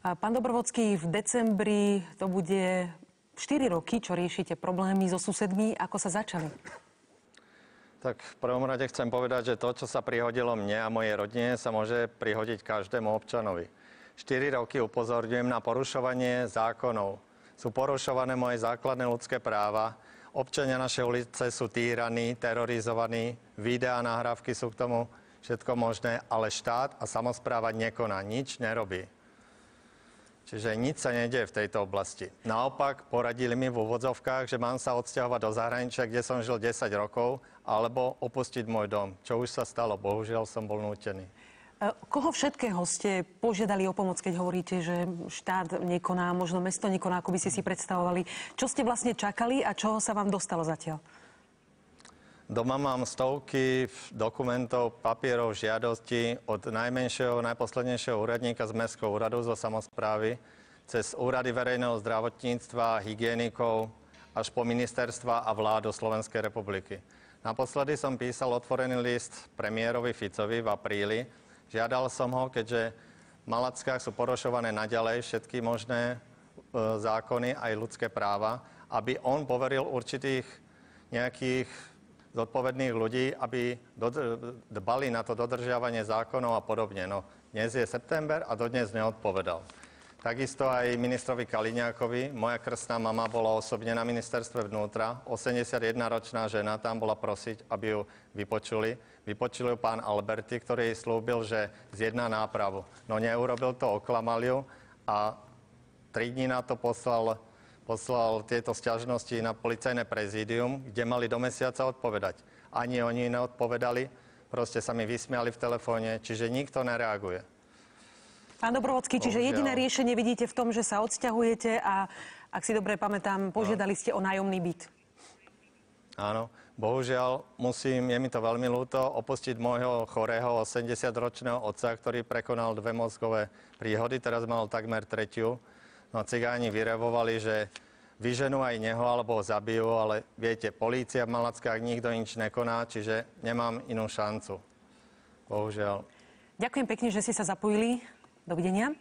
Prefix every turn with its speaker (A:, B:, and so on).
A: Pán Dobrovodský, v decembri to bude 4 roky, čo riešite problémy so susedmi. Ako sa začali?
B: Tak v prvom rade chcem povedať, že to, čo sa prihodilo mne a mojej rodine, sa môže prihodiť každému občanovi. 4 roky upozorňujem na porušovanie zákonov. Sú porušované moje základné ľudské práva. Občania našej ulice sú týraní, terorizovaní, videá, nahrávky sú k tomu všetko možné, ale štát a samospráva nekoná, nič nerobí. Čiže nič sa nedieje v tejto oblasti. Naopak poradili mi v úvodzovkách, že mám sa odsťahovať do zahraničia, kde som žil 10 rokov, alebo opustiť môj dom. Čo už sa stalo, bohužiaľ som bol nútený.
A: Koho všetkého ste požiadali o pomoc, keď hovoríte, že štát nekoná, možno mesto nekoná, ako by ste si predstavovali? Čo ste vlastne čakali a čoho sa vám dostalo zatiaľ?
B: Doma mám stovky dokumentov, papierov, žiadostí od najmenšieho, najposlednejšieho úradníka z Mestského úradu, zo samosprávy, cez úrady verejného zdravotníctva, hygienikov, až po ministerstva a vládu Slovenskej republiky. Naposledy som písal otvorený list premiérovi Ficovi v apríli. Žiadal som ho, keďže v Malackách sú porušované naďalej všetky možné zákony, aj ľudské práva, aby on poveril určitých nejakých zodpovedných ľudí, aby dbali na to dodržiavanie zákonov a podobne. No, dnes je september a dodnes neodpovedal. Takisto aj ministrovi Kaliňákovi. Moja krstná mama bola osobne na ministerstve vnútra. 81-ročná žena tam bola prosiť, aby ju vypočuli. Vypočul ju pán Alberti, ktorý jej slúbil, že zjedná nápravu. No neurobil to, oklamal ju a 3 dní na to poslal tieto sťažnosti na policajné prezídium, kde mali do mesiaca odpovedať. Ani oni neodpovedali, proste sa mi vysmiali v telefóne, čiže nikto nereaguje.
A: Pán Dobrovodský, čiže jediné riešenie vidíte v tom, že sa odsťahujete a, ak si dobre pamätám, požiadali ste o nájomný byt.
B: Áno, bohužiaľ je mi to veľmi ľúto, opustiť môjho chorého 80-ročného otca, ktorý prekonal 2 mozgové príhody, teraz mal takmer 3. No cigáni vyrevovali, že vyženú aj neho alebo ho zabijú, ale viete, polícia v Malackách nikto nič nekoná, čiže nemám inú šancu. Bohužiaľ.
A: Ďakujem pekne, že ste sa zapojili. Dovidenia.